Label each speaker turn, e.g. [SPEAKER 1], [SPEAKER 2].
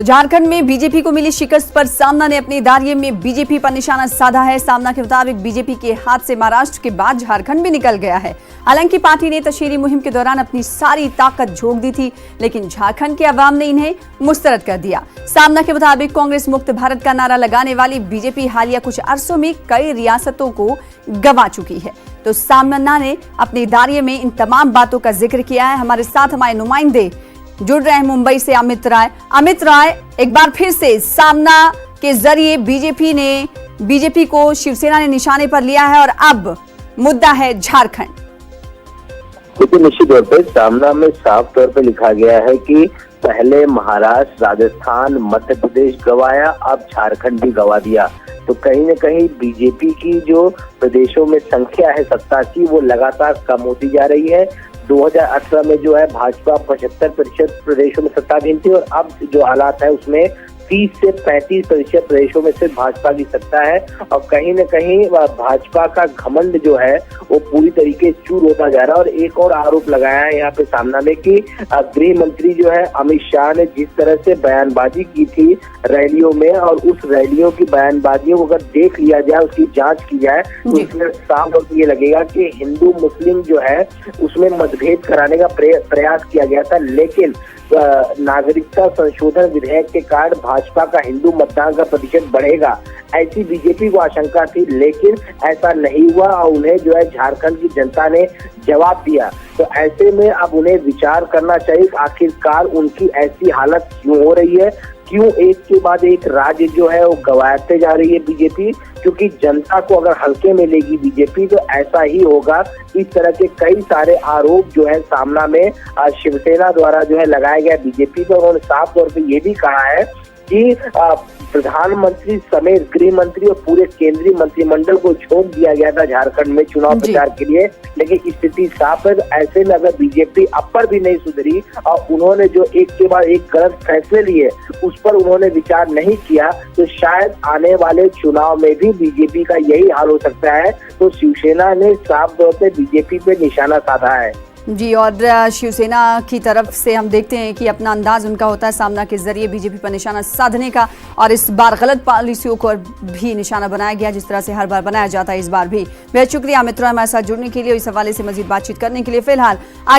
[SPEAKER 1] झारखंड में बीजेपी को मिली शिकस्त पर सामना ने अपने दायरे में बीजेपी पर निशाना साधा है। सामना के मुताबिक बीजेपी के हाथ से महाराष्ट्र के बाद झारखंड भी निकल गया है। हालांकि पार्टी ने तशहीरी मुहिम के दौरान अपनी सारी ताकत झोंक दी थी, लेकिन झारखंड के अवाम ने इन्हें मुस्तरद कर दिया। सामना के मुताबिक कांग्रेस मुक्त भारत का नारा लगाने वाली बीजेपी हालिया कुछ अरसों में कई रियासतों को गंवा चुकी है। तो सामना ने अपने दायरे में इन तमाम बातों का जिक्र किया है। हमारे साथ हमारे नुमाइंदे जुड़ रहे हैं मुंबई से अमित राय, एक बार फिर से सामना के जरिए बीजेपी को शिवसेना ने निशाने पर लिया है और अब मुद्दा है झारखंड।
[SPEAKER 2] देखिए, निश्चित तौर पर सामना में साफ तौर पर लिखा गया है कि पहले महाराष्ट्र, राजस्थान, मध्य प्रदेश गंवाया, अब झारखंड भी गंवा दिया। तो कहीं न कहीं बीजेपी की जो प्रदेशों में संख्या है सत्ता की, वो लगातार कम होती जा रही है। 2018 में जो है भाजपा 75% प्रदेशों में सत्ताधीन थी और अब जो हालात है उसमें 30 से 35% प्रदेशों में सिर्फ भाजपा की सत्ता है। और कहीं न कहीं भाजपा का घमंड जो है वो पूरी तरीके से चूर होता जा रहा है। और एक और आरोप लगाया है यहाँ पे सामना में कि गृह मंत्री जो है अमित शाह ने जिस तरह से बयानबाजी की थी रैलियों में, और उस रैलियों की बयानबाजियों को अगर देख लिया जाए, उसकी जांच की जाए, तो इसमें साफ तौर पर ये लगेगा कि हिंदू मुस्लिम जो है उसमें मतभेद कराने का प्रयास किया गया था। लेकिन नागरिकता संशोधन विधेयक के कारण भाजपा का हिंदू मतदान का प्रतिशत बढ़ेगा, ऐसी बीजेपी को आशंका थी, लेकिन ऐसा नहीं हुआ और उन्हें जो है झारखंड की जनता ने जवाब दिया। तो ऐसे में अब उन्हें विचार करना चाहिए आखिरकार उनकी ऐसी हालत क्यों हो रही है, क्यों एक के बाद एक राज्य जो है वो गंवाते जा रही है बीजेपी। क्योंकि जनता को अगर हल्के में लेगी बीजेपी तो ऐसा ही होगा। इस तरह के कई सारे आरोप जो है सामना में शिवसेना द्वारा जो है लगाया गया बीजेपी पर। उन्होंने साफ तौर पे ये भी कहा है कि प्रधानमंत्री समेत गृह मंत्री और पूरे केंद्रीय मंत्रिमंडल को झोंक दिया गया था झारखंड में चुनाव प्रचार के लिए। लेकिन स्थिति साफ है। ऐसे में अगर बीजेपी अब पर भी नहीं सुधरी और उन्होंने जो एक के बाद एक गलत फैसले लिए उस पर उन्होंने विचार नहीं किया, तो शायद आने वाले चुनाव में भी बीजेपी का यही हाल हो सकता है। तो शिवसेना ने साफ तौर पे बीजेपी पे निशाना साधा है
[SPEAKER 1] जी। और शिवसेना की तरफ से हम देखते हैं कि अपना अंदाज उनका होता है सामना के जरिए बीजेपी पर निशाना साधने का, और इस बार गलत पॉलिसियों को भी निशाना बनाया गया जिस तरह से हर बार बनाया जाता है। इस बार भी बेहद शुक्रिया अमित राय हमारे साथ जुड़ने के लिए, इस हवाले से मजीद बातचीत करने के लिए। फिलहाल